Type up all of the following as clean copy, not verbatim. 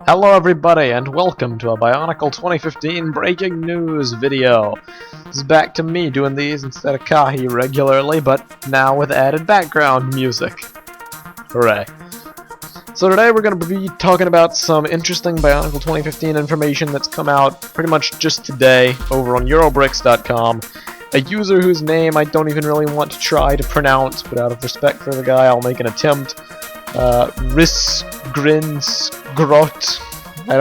Hello everybody and welcome to a BIONICLE 2015 breaking news video. This is back to me doing these instead of Kahi regularly, but now with added background music. Hooray. So today we're going to be talking about some interesting BIONICLE 2015 information that's come out pretty much just today over on Eurobricks.com. A user whose name I don't even really want to try to pronounce, but out of respect for the guy I'll make an attempt. Risgrinsgrot. I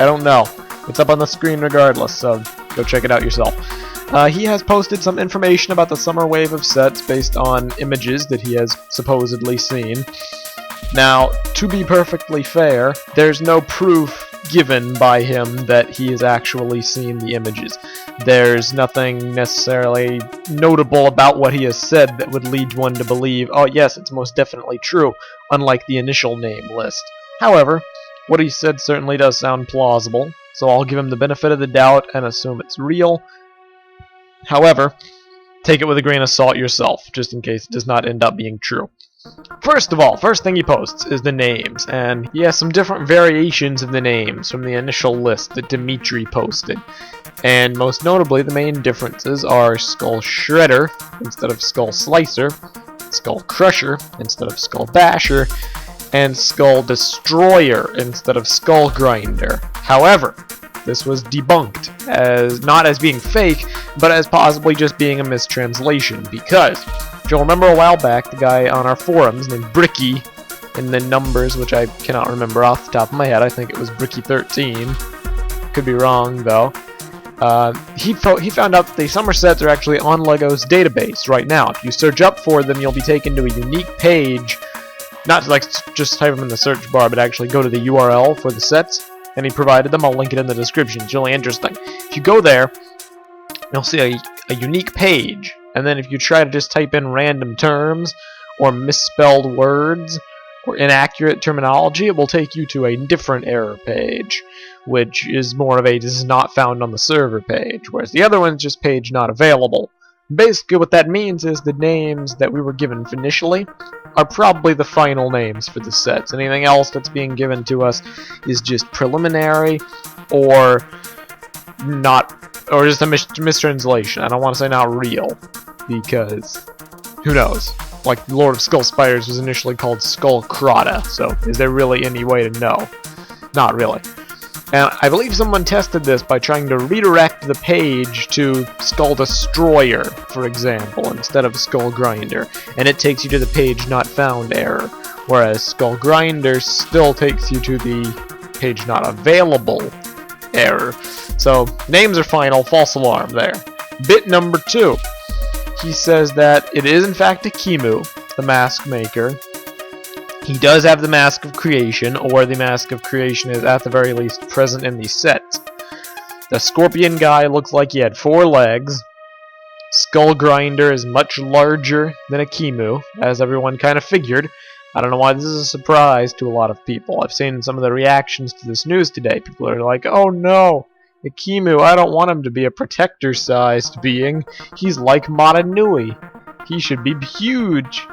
don't know. It's up on the screen regardless, so go check it out yourself. He has posted some information about the summer wave of sets based on images that he has supposedly seen. Now, to be perfectly fair, there's no proof given by him that he has actually seen the images. There's nothing necessarily notable about what he has said that would lead one to believe, oh yes, it's most definitely true, unlike the initial name list. However, what he said certainly does sound plausible, so I'll give him the benefit of the doubt and assume it's real. However, take it with a grain of salt yourself, just in case it does not end up being true. First of all, first thing he posts is the names, and he has some different variations of the names from the initial list that Dimitri posted. And most notably, the main differences are Skull Shredder instead of Skull Slicer, Skull Crusher instead of Skull Basher, and Skull Destroyer instead of Skull Grinder. However, this was debunked as not as being fake, but as possibly just being a mistranslation, because if you'll remember a while back, the guy on our forums named Bricky in the numbers, which I cannot remember off the top of my head, I think it was Bricky13, could be wrong though, he found out that the summer sets are actually on LEGO's database right now. If you search up for them, you'll be taken to a unique page, not to like just type them in the search bar, but actually go to the URL for the sets, and he provided them. I'll link it in the description. It's really interesting. If you go there, you'll see a unique page, and then if you try to just type in random terms or misspelled words or inaccurate terminology, it will take you to a different error page, which is more of a this is not found on the server page, whereas the other one's just page not available. Basically what that means is the names that we were given initially are probably the final names for the sets. Anything else that's being given to us is just preliminary or not, or just a mistranslation. I don't want to say not real, because who knows? Like, Lord of Skull Spiders was initially called Skull Crota, so is there really any way to know? Not really. And I believe someone tested this by trying to redirect the page to Skull Destroyer, for example, instead of Skull Grinder, and it takes you to the page not found error, whereas Skull Grinder still takes you to the page not available error. So, names are final, false alarm there. Bit number 2. He says that it is in fact Akimu, the mask maker. He does have the Mask of Creation, or the Mask of Creation is at the very least present in the set. The Scorpion guy looks like he had 4 legs. Skull Grinder is much larger than Akimu, as everyone kind of figured. I don't know why this is a surprise to a lot of people. I've seen some of the reactions to this news today. People are like, oh no, Akimu, I don't want him to be a protector-sized being. He's like Matanui. He should be huge.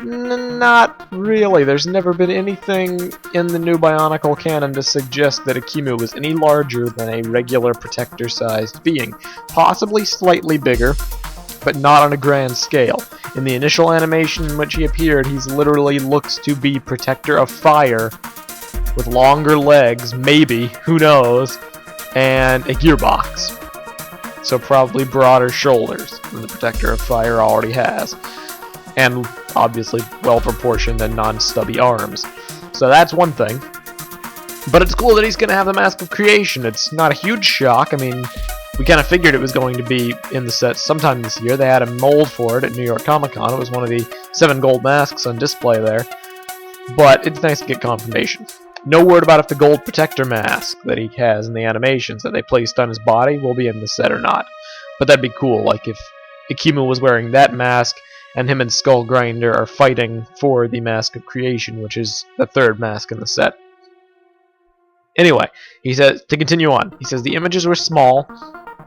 Not really. There's never been anything in the new BIONICLE canon to suggest that Akimu was any larger than a regular protector-sized being. Possibly slightly bigger, but not on a grand scale. In the initial animation in which he appeared, he literally looks to be Protector of Fire, with longer legs, maybe, who knows, and a gearbox. So probably broader shoulders than the Protector of Fire already has. And obviously well-proportioned and non-stubby arms. So that's one thing. But it's cool that he's going to have the Mask of Creation. It's not a huge shock. I mean, we kind of figured it was going to be in the set sometime this year. They had a mold for it at New York Comic Con. It was one of the 7 gold masks on display there. But it's nice to get confirmation. No word about if the gold protector mask that he has in the animations that they placed on his body will be in the set or not. But that'd be cool, like if Akimu was wearing that mask and him and Skull Grinder are fighting for the Mask of Creation, which is the 3rd mask in the set. Anyway, he says, to continue on, he says the images were small,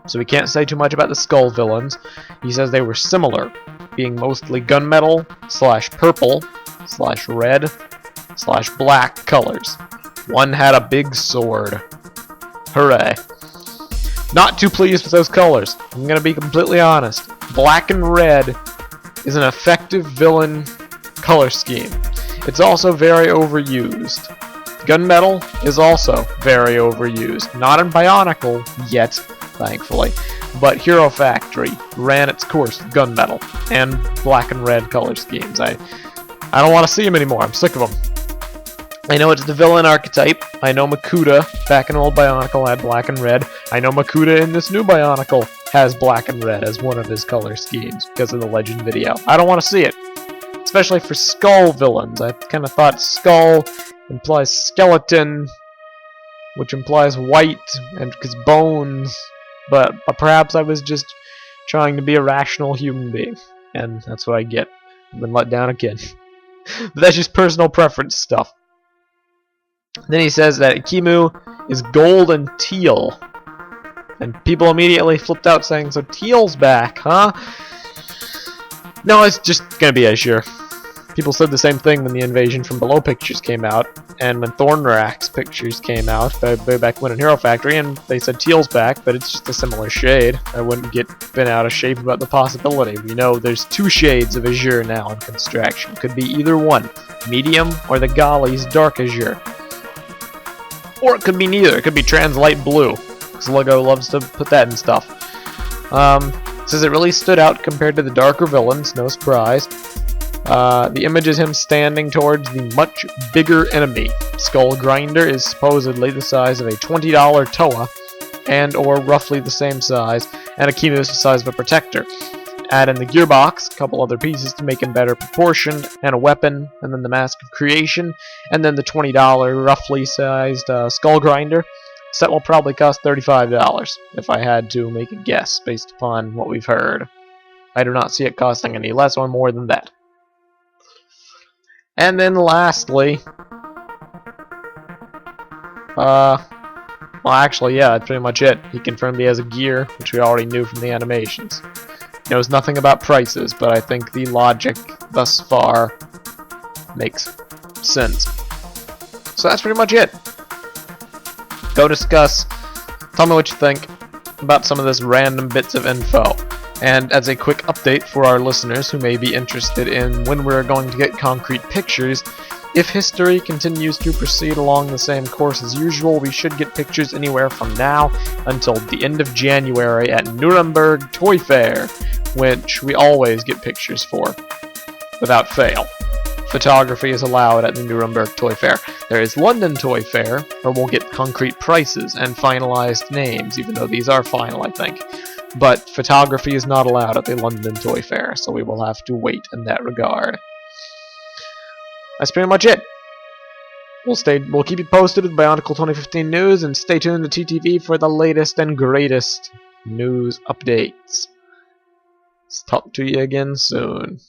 so we can't say too much about the Skull villains. He says they were similar, being mostly gunmetal, /purple, /red, /black colors. One had a big sword. Hooray. Not too pleased with those colors. I'm gonna be completely honest. Black and red is an effective villain color scheme. It's also very overused. Gunmetal is also very overused. Not in Bionicle yet, thankfully, but Hero Factory ran its course with gunmetal and black and red color schemes. I don't want to see them anymore. I'm sick of them. I know it's the villain archetype. I know Makuta back in old Bionicle had black and red. I know Makuta in this new Bionicle has black and red as one of his color schemes because of the Legend video. I don't want to see it. Especially for Skull villains. I kind of thought Skull implies skeleton, which implies white, and because bones. But perhaps I was just trying to be a rational human being. And that's what I get. I've been let down again. But that's just personal preference stuff. Then he says that Ikimu is gold and teal. And people immediately flipped out saying, so teal's back, huh? No, it's just gonna be Azure. People said the same thing when the Invasion from Below pictures came out, and when Thornrack's pictures came out, back when in Hero Factory, and they said teal's back, but it's just a similar shade. I wouldn't get bent out of shape about the possibility. We know there's two shades of Azure now in construction. Could be either one, medium or the Golly's dark Azure. Or it could be neither. It could be Translight Blue, because LEGO loves to put that in stuff. Says it really stood out compared to the darker villains, no surprise. The image is him standing towards the much bigger enemy. Skull Grinder is supposedly the size of a $20 Toa, and or roughly the same size, and Ikimu is the size of a Protector. Add in the gearbox, a couple other pieces to make him better proportioned, and a weapon, and then the Mask of Creation, and then the $20 roughly sized Skull Grinder. Set will probably cost $35, if I had to make a guess based upon what we've heard. I do not see it costing any less or more than that. And then lastly, well actually yeah, that's pretty much it. He confirmed he has a gear, which we already knew from the animations. He knows nothing about prices, but I think the logic thus far makes sense. So that's pretty much it. Go discuss, tell me what you think about some of this random bits of info. And as a quick update for our listeners who may be interested in when we're going to get concrete pictures, if history continues to proceed along the same course as usual, we should get pictures anywhere from now until the end of January at Nuremberg Toy Fair, which we always get pictures for, without fail. Photography is allowed at the Nuremberg Toy Fair. There is London Toy Fair, where we'll get concrete prices and finalized names, even though these are final, I think. But photography is not allowed at the London Toy Fair, so we will have to wait in that regard. That's pretty much it. We'll keep you posted with Bionicle 2015 news, and stay tuned to TTV for the latest and greatest news updates. Let's talk to you again soon.